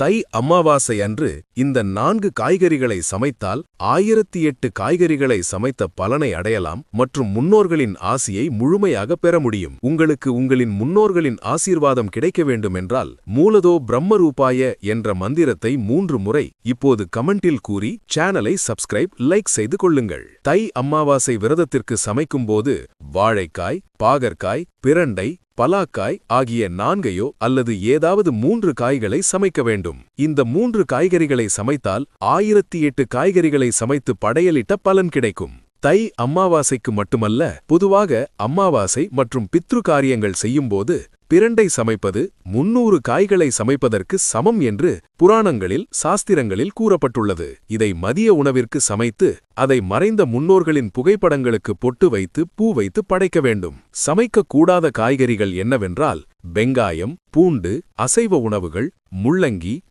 தை அமாவாசை அன்று இந்த 4 காய்கறிகளை சமைத்தால் 1008 காய்கறிகளை சமைத்த பலனை அடையலாம் மற்றும் முன்னோர்களின் ஆசியை முழுமையாக பெற முடியும். உங்களுக்கு உங்களின் முன்னோர்களின் ஆசீர்வாதம் கிடைக்க வேண்டுமென்றால் மூலதோ பிரம்மரூபாய என்ற மந்திரத்தை 3 முறை இப்போது கமெண்டில் கூறி சேனலை சப்ஸ்கிரைப் லைக் செய்து கொள்ளுங்கள். தை அமாவாசை விரதத்திற்கு சமைக்கும்போது வாழைக்காய், பாகற்காய், பிரண்டை, பலாக்காய் ஆகிய 4 அல்லது ஏதாவது 3 காய்களை சமைக்க வேண்டும். இந்த 3 காய்கறிகளை சமைத்தால் 1008 காய்கறிகளை சமைத்து படையலிட்ட பலன் கிடைக்கும். தை அமாவாசைக்கு மட்டுமல்ல, பொதுவாக அமாவாசை மற்றும் பித்ரு காரியங்கள் செய்யும்போது பிரண்டை சமைப்பது 300 காய்களை சமைப்பதற்கு சமம் என்று புராணங்களில் சாஸ்திரங்களில் கூறப்பட்டுள்ளது. இதை மதிய உணவிற்கு சமைத்து அதை மறைந்த முன்னோர்களின் புகைப்படங்களுக்கு பொட்டு வைத்து பூ வைத்து படைக்க வேண்டும். சமைக்கக்கூடாத காய்கறிகள் என்னவென்றால் வெங்காயம், பூண்டு, அசைவ உணவுகள், முள்ளங்கி,